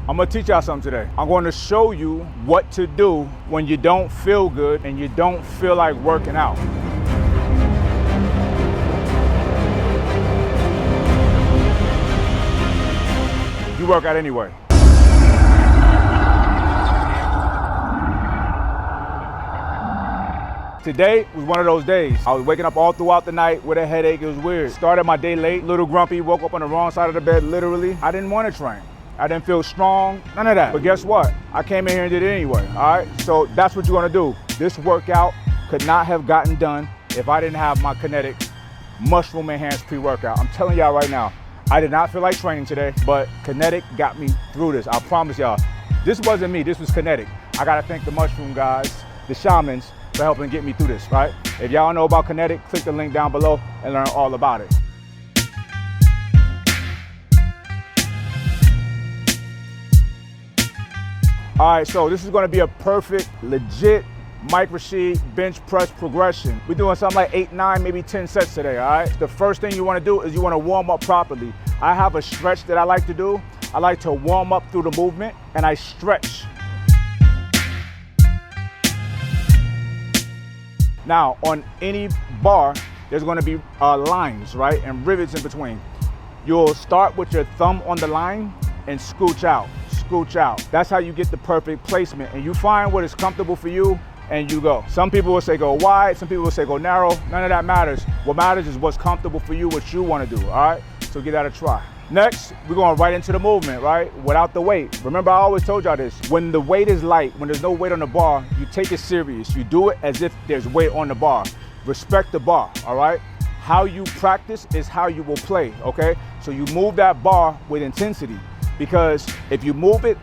I'm gonna teach y'all something today. I'm going to show you what to do when you don't feel good and you don't feel like working out. You work out anyway. Today was one of those days. I was waking up all throughout the night with a headache. It was weird. Started my day late, little grumpy, woke up on the wrong side of the bed, literally. I didn't want to train. I didn't feel strong, none of that. But guess what? I came in here and did it anyway, all right? So that's what you're gonna do. This workout could not have gotten done if I didn't have my Kinetic Mushroom Enhanced pre-workout. I'm telling y'all right now, I did not feel like training today, but Kinetic got me through this. I promise y'all. This wasn't me, this was Kinetic. I gotta thank the mushroom guys, the shamans, for helping get me through this, right? If y'all know about Kinetic, click the link down below and learn all about it. All right, so this is gonna be a perfect, legit Mike Rashid bench press progression. We're doing something like 8, 9, maybe 10 sets today, all right? The first thing you wanna do is you wanna warm up properly. I have a stretch that I like to do. I like to warm up through the movement and I stretch. Now, on any bar, there's gonna be lines, right? And rivets in between. You'll start with your thumb on the line and scooch out, scooch out. That's how you get the perfect placement. And you find what is comfortable for you and you go. Some people will say go wide, some people will say go narrow. None of that matters. What matters is what's comfortable for you, what you wanna do, all right? So give that a try. Next, we're going right into the movement, right? Without the weight. Remember, I always told y'all this. When the weight is light, when there's no weight on the bar, you take it serious. You do it as if there's weight on the bar. Respect the bar, all right? How you practice is how you will play, okay? So you move that bar with intensity, because if you move it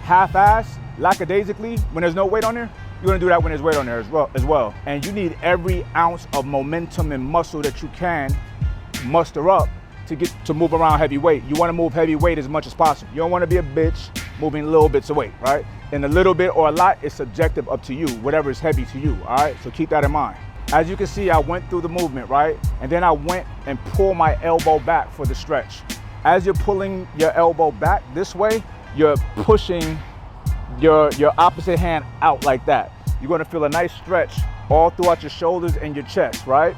half-assed, lackadaisically, when there's no weight on there, you're gonna do that when there's weight on there as well. And you need every ounce of momentum and muscle that you can muster up to get to move around heavy weight. You wanna move heavy weight as much as possible. You don't wanna be a bitch moving little bits of weight, right? And a little bit or a lot is subjective up to you, whatever is heavy to you, all right? So keep that in mind. As you can see, I went through the movement, right? And then I went and pulled my elbow back for the stretch. As you're pulling your elbow back this way, you're pushing your opposite hand out like that. You're gonna feel a nice stretch all throughout your shoulders and your chest, right?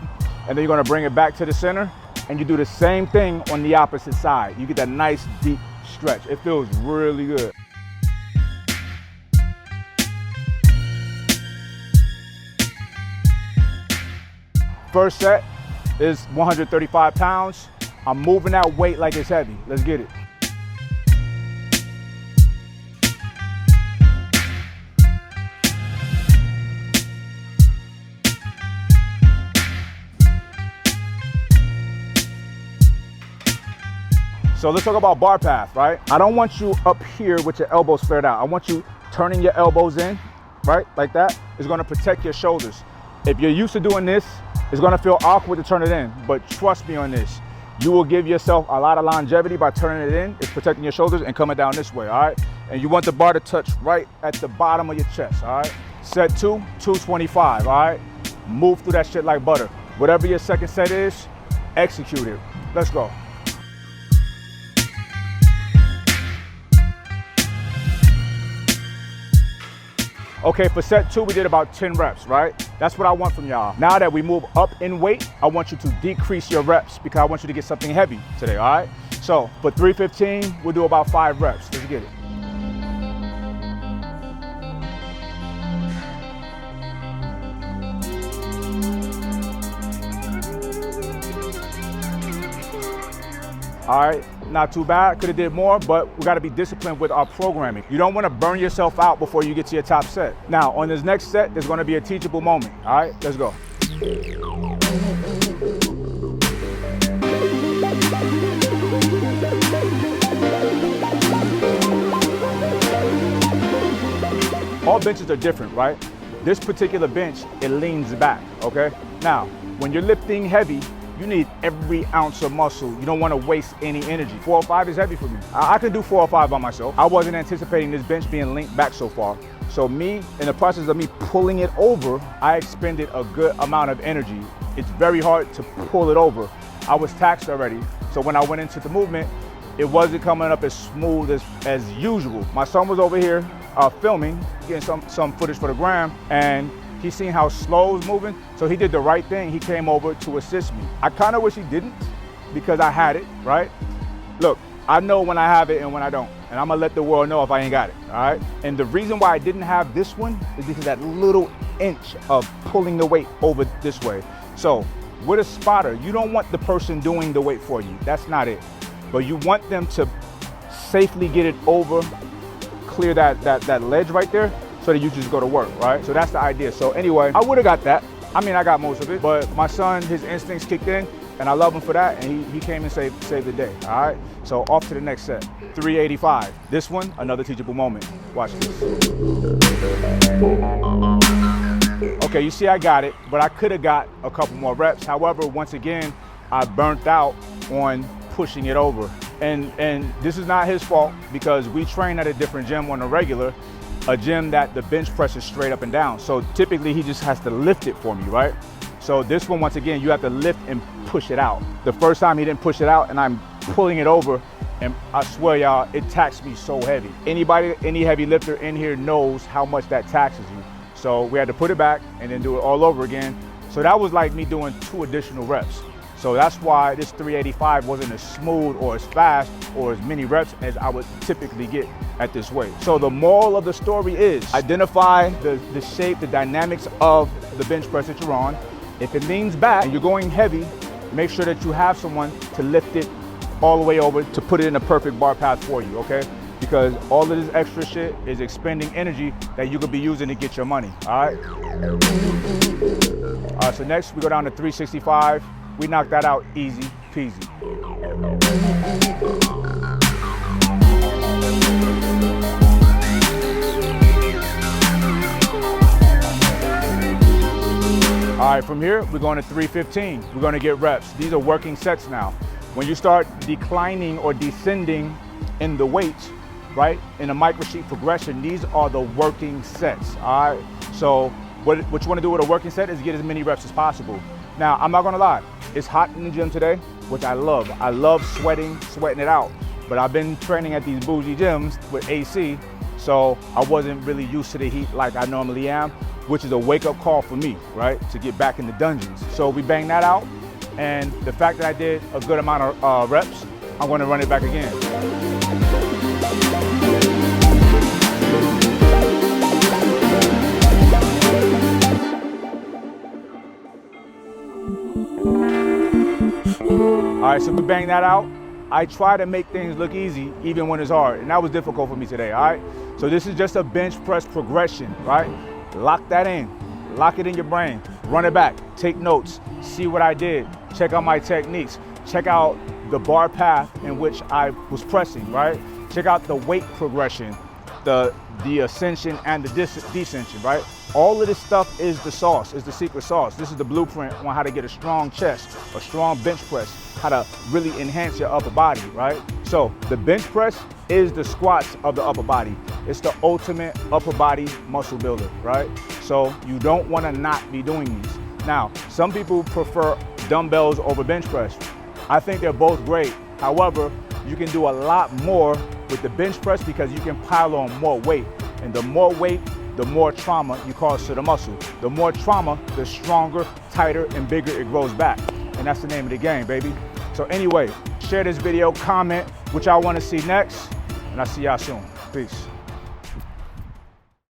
And then you're gonna bring it back to the center, and you do the same thing on the opposite side. You get that nice deep stretch. It feels really good. First set is 135 pounds. I'm moving that weight like it's heavy. Let's get it. So let's talk about bar path, right? I don't want you up here with your elbows flared out. I want you turning your elbows in, right? Like that. It's gonna protect your shoulders. If you're used to doing this, it's gonna feel awkward to turn it in, but trust me on this. You will give yourself a lot of longevity by turning it in. It's protecting your shoulders and coming down this way, all right? And you want the bar to touch right at the bottom of your chest, all right? Set 2, 225, all right? Move through that shit like butter. Whatever your second set is, execute it. Let's go. Okay, for set 2, we did about 10 reps, right? That's what I want from y'all. Now that we move up in weight, I want you to decrease your reps because I want you to get something heavy today, all right? So for 315, we'll do about 5 reps. Let's get it. All right, not too bad. Could have did more, but we got to be disciplined with our programming. You don't want to burn yourself out before you get to your top set. Now, on this next set, there's going to be a teachable moment. All right, let's go. All benches are different, right? This particular bench, it leans back, okay? Now, when you're lifting heavy, you need every ounce of muscle. You don't want to waste any energy. 405 is heavy for me. I can do 405 by myself. I wasn't anticipating this bench being linked back so far. So me, in the process of me pulling it over, I expended a good amount of energy. It's very hard to pull it over. I was taxed already. So when I went into the movement, it wasn't coming up as smooth as usual. My son was over here filming, getting some footage for the gram, and he seen how slow it was moving, so he did the right thing. He came over to assist me. I kind of wish he didn't, because I had it, right? Look, I know when I have it and when I don't, and I'm gonna let the world know if I ain't got it, all right? And the reason why I didn't have this one is because that little inch of pulling the weight over this way. So with a spotter, you don't want the person doing the weight for you. That's not it. But you want them to safely get it over, clear that ledge right there, so that you just go to work, right? So that's the idea. So anyway, I would have got that. I mean, I got most of it, but my son, his instincts kicked in, and I love him for that, and he came and saved the day, all right? So off to the next set, 385. This one, another teachable moment. Watch this. Okay, you see I got it, but I could have got a couple more reps. However, once again, I burnt out on pushing it over. And this is not his fault, because we train at a different gym on a regular, a gym that the bench press is straight up and down. So typically he just has to lift it for me, right? So this one, once again, you have to lift and push it out. The first time he didn't push it out, and I'm pulling it over, and I swear y'all, it taxed me so heavy. Any heavy lifter in here knows how much that taxes you. So we had to put it back and then do it all over again. So that was like me doing 2 additional reps. So that's why this 385 wasn't as smooth or as fast or as many reps as I would typically get at this weight. So the moral of the story is identify the shape, the dynamics of the bench press that you're on. If it leans back and you're going heavy, make sure that you have someone to lift it all the way over to put it in a perfect bar path for you, okay? Because all of this extra shit is expending energy that you could be using to get your money, all right? All right, so next we go down to 365. We knocked that out easy peasy. All right, from here, we're going to 315. We're going to get reps. These are working sets now. When you start declining or descending in the weights, right, in a microsheet progression, these are the working sets, all right? So what you want to do with a working set is get as many reps as possible. Now, I'm not going to lie. It's hot in the gym today, which I love. I love sweating it out. But I've been training at these bougie gyms with AC, so I wasn't really used to the heat like I normally am, which is a wake-up call for me, right, to get back in the dungeons. So we banged that out, and the fact that I did a good amount of reps, I'm going to run it back again. All right, so we bang that out. I try to make things look easy even when it's hard, and that was difficult for me today, all right? So this is just a bench press progression, right? Lock that in, lock it in your brain, run it back, take notes, see what I did, check out my techniques, check out the bar path in which I was pressing, right? Check out the weight progression, the ascension and the descension, right? All of this stuff is the sauce, is the secret sauce. This is the blueprint on how to get a strong chest, a strong bench press, how to really enhance your upper body, right? So the bench press is the squats of the upper body. It's the ultimate upper body muscle builder, right? So you don't want to not be doing these. Now, some people prefer dumbbells over bench press. I think they're both great. However, you can do a lot more with the bench press because you can pile on more weight. And the more weight, the more trauma you cause to the muscle. The more trauma, the stronger, tighter, and bigger it grows back. And that's the name of the game, baby. So anyway, share this video, comment what y'all want to see next, and I'll see y'all soon. Peace.